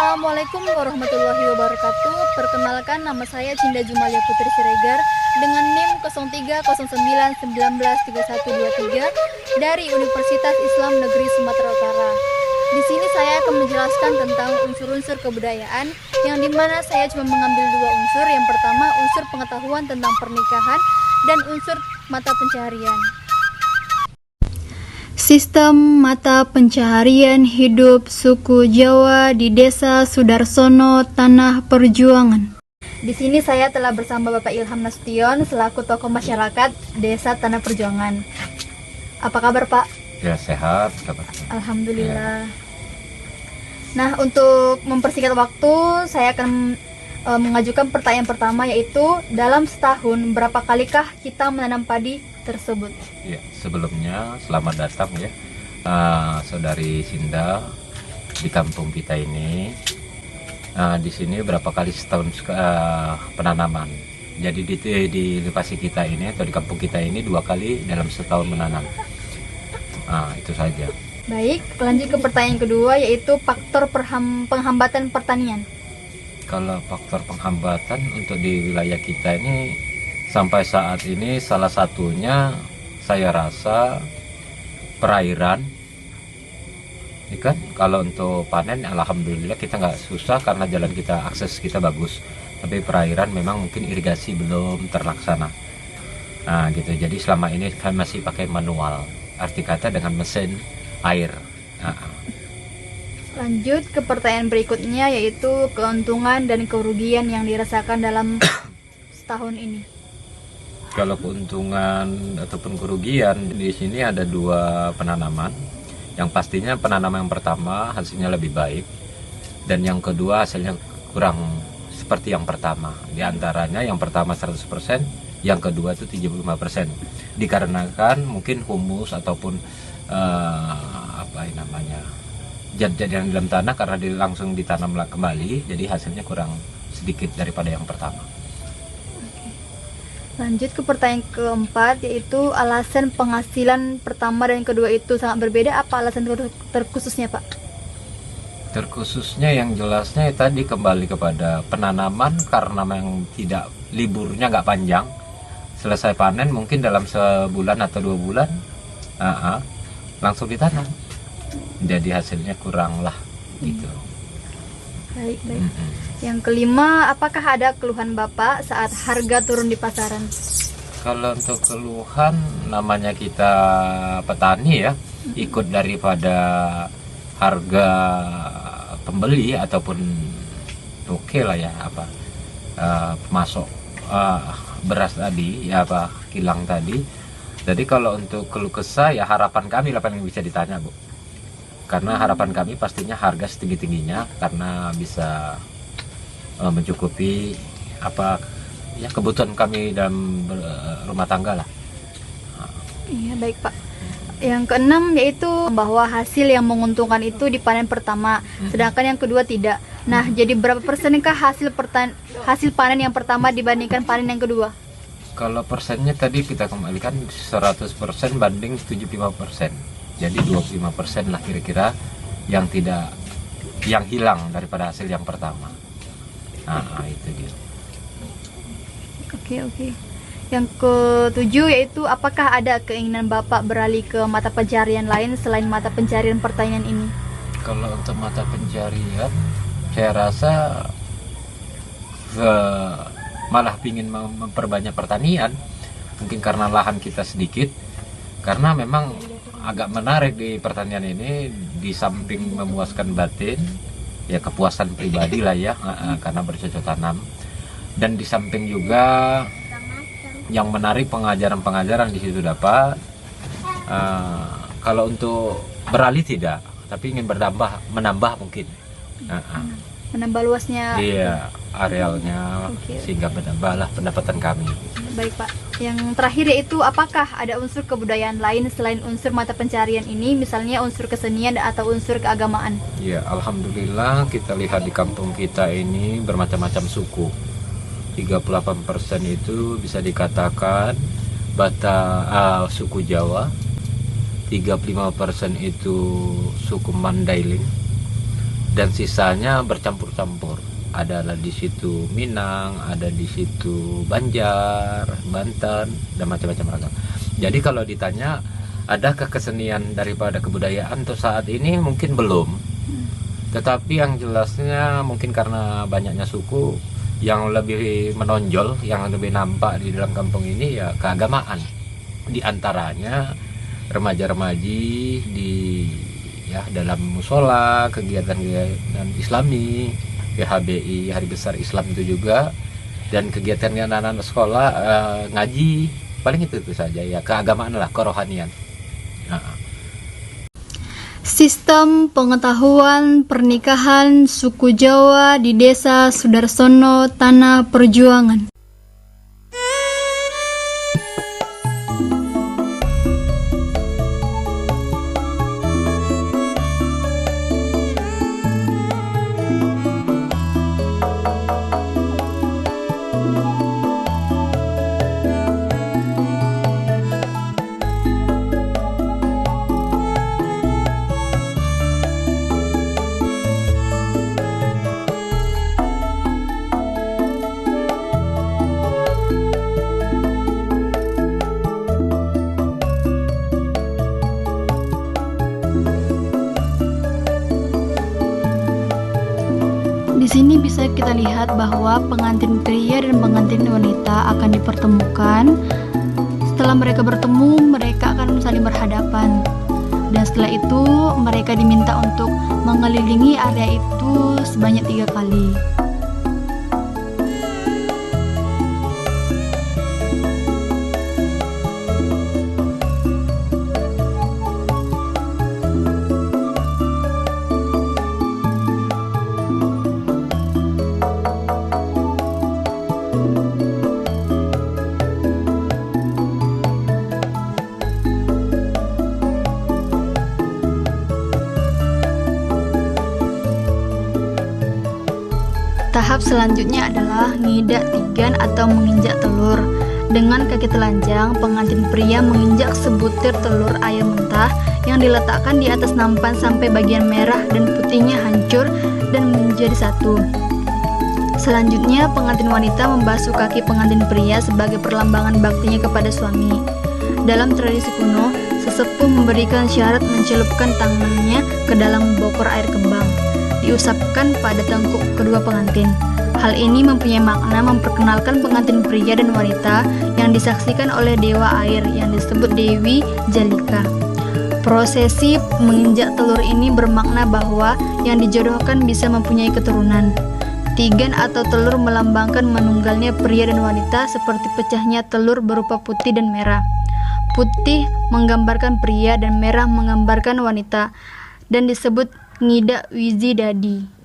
Assalamualaikum warahmatullahi wabarakatuh. Perkenalkan, nama saya Cinda Jumalia Putri Siregar dengan NIM 0309193123 dari Universitas Islam Negeri Sumatera Utara. Di sini saya akan menjelaskan tentang unsur-unsur kebudayaan, yang dimana saya cuma mengambil dua unsur. Yang pertama, unsur pengetahuan tentang pernikahan dan unsur mata pencaharian. Sistem mata pencaharian hidup suku Jawa di Desa Sudarsono, Tanah Perjuangan. Di sini saya telah bersama Bapak Ilham Nasution selaku tokoh masyarakat Desa Tanah Perjuangan. Apa kabar, Pak? Ya, sehat. Alhamdulillah. Nah, untuk mempersingkat waktu, saya akan mengajukan pertanyaan pertama, yaitu dalam setahun berapa kalikah kita menanam padi tersebut? Ya, sebelumnya selamat datang ya, saudari Sinda di kampung kita ini. Di sini berapa kali setahun penanaman. Jadi di lokasi kita ini atau di kampung kita ini 2 kali dalam setahun menanam. Itu saja. Baik, lanjut ke pertanyaan kedua, yaitu faktor penghambatan pertanian. Kalau faktor penghambatan untuk di wilayah kita ini sampai saat ini salah satunya saya rasa perairan. Ini kan kalau untuk panen alhamdulillah kita nggak susah karena jalan kita, akses kita bagus. Tapi perairan memang mungkin irigasi belum terlaksana. Gitu. Jadi selama ini kan masih pakai manual. Arti kata dengan mesin air. Lanjut ke pertanyaan berikutnya, yaitu keuntungan dan kerugian yang dirasakan dalam setahun ini. Kalau keuntungan ataupun kerugian, di sini ada 2 penanaman. Yang pastinya penanaman yang pertama hasilnya lebih baik, dan yang kedua hasilnya kurang seperti yang pertama. Di antaranya yang pertama 100%, yang kedua itu 75%. Dikarenakan mungkin humus ataupun zat-zat yang dalam tanah karena langsung ditanam kembali, jadi hasilnya kurang sedikit daripada yang pertama. Lanjut ke pertanyaan keempat, yaitu alasan penghasilan pertama dan kedua itu sangat berbeda. Apa alasan terkhususnya, Pak? Terkhususnya yang jelasnya tadi kembali kepada penanaman, karena memang tidak, liburnya nggak panjang, selesai panen mungkin dalam sebulan atau 2 bulan langsung ditanam, jadi hasilnya kurang lah gitu. Baik. Yang kelima, apakah ada keluhan Bapak saat harga turun di pasaran? Kalau untuk keluhan, namanya kita petani ya, ikut daripada harga pembeli ataupun lah ya, pemasok beras tadi ya, kilang tadi. Jadi kalau untuk keluh kesah ya, harapan kami lah paling bisa ditanya, Bu. Karena harapan kami pastinya harga setinggi-tingginya, karena bisa mencukupi kebutuhan kami dalam rumah tangga lah. Iya, baik, Pak. Yang keenam, yaitu bahwa hasil yang menguntungkan itu di panen pertama, sedangkan yang kedua tidak. Nah, jadi berapa persenkah hasil panen yang pertama dibandingkan panen yang kedua? Kalau persennya tadi kita kembalikan 100% banding 75%. Jadi 25% lah kira-kira yang hilang daripada hasil yang pertama. Itu dia. Oke. Yang ketujuh, yaitu apakah ada keinginan Bapak beralih ke mata pencarian lain selain mata pencarian pertanian ini? Kalau untuk mata pencarian, saya rasa malah ingin memperbanyak pertanian. Mungkin karena lahan kita sedikit, karena memang agak menarik di pertanian ini, di samping memuaskan batin, ya kepuasan pribadi lah ya, karena bercocok tanam. Dan di samping juga yang menarik pengajaran-pengajaran di situ dapat. Kalau untuk beralih tidak, tapi ingin menambah mungkin. Menambah luasnya. Iya, arealnya, sehingga menambahlah pendapatan kami. Baik, Pak. Yang terakhir, yaitu apakah ada unsur kebudayaan lain selain unsur mata pencarian ini, misalnya unsur kesenian atau unsur keagamaan? Ya, alhamdulillah kita lihat di kampung kita ini bermacam-macam suku. 38% itu bisa dikatakan suku Jawa, 35% itu suku Mandailing, dan sisanya bercampur-campur. Ada di situ Minang, ada di situ Banjar, Banten, dan macam-macam ragam. Jadi kalau ditanya adakah kesenian daripada kebudayaan untuk saat ini, mungkin belum. Tetapi yang jelasnya mungkin karena banyaknya suku, yang lebih menonjol, yang lebih nampak di dalam kampung ini ya keagamaan. Di antaranya remaja-remaji di dalam musola, kegiatan-kegiatan Islami, PHBI Hari Besar Islam itu juga, dan kegiatan anak-anak sekolah ngaji, paling itu saja ya, keagamaan lah, kerohanian. Sistem pengetahuan pernikahan suku Jawa di Desa Sudarsono, Tanah Perjuangan. Di sini bisa kita lihat bahwa pengantin pria dan pengantin wanita akan dipertemukan. Setelah mereka bertemu, mereka akan saling berhadapan. Dan setelah itu, mereka diminta untuk mengelilingi area itu sebanyak 3 kali. Tahap selanjutnya adalah ngidak tigan atau menginjak telur. Dengan kaki telanjang, pengantin pria menginjak sebutir telur ayam mentah yang diletakkan di atas nampan sampai bagian merah dan putihnya hancur dan menjadi satu. Selanjutnya, pengantin wanita membasuh kaki pengantin pria sebagai perlambangan baktinya kepada suami. Dalam tradisi kuno, sesepuh memberikan syarat mencelupkan tangannya ke dalam bokor air kembang, diusapkan pada tengkuk kedua pengantin. Hal ini mempunyai makna memperkenalkan pengantin pria dan wanita yang disaksikan oleh dewa air yang disebut Dewi Jalika. Prosesi menginjak telur ini bermakna bahwa yang dijodohkan bisa mempunyai keturunan. Tigan atau telur melambangkan menunggalnya pria dan wanita seperti pecahnya telur berupa putih dan merah. Putih menggambarkan pria dan merah menggambarkan wanita dan disebut ngidak wizi dadi.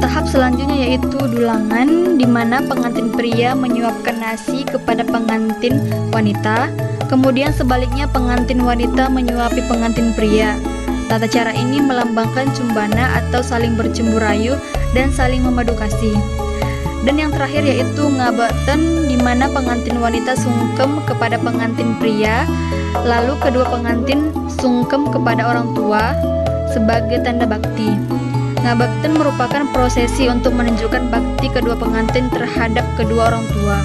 Tahap selanjutnya yaitu dulangan, di mana pengantin pria menyuapkan nasi kepada pengantin wanita, kemudian sebaliknya pengantin wanita menyuapi pengantin pria. Tata cara ini melambangkan cumbana atau saling bercemburu rayu dan saling memadu kasih. Dan yang terakhir yaitu ngabekten, di mana pengantin wanita sungkem kepada pengantin pria, lalu kedua pengantin sungkem kepada orang tua sebagai tanda bakti. Ngabekten merupakan prosesi untuk menunjukkan bakti kedua pengantin terhadap kedua orang tua.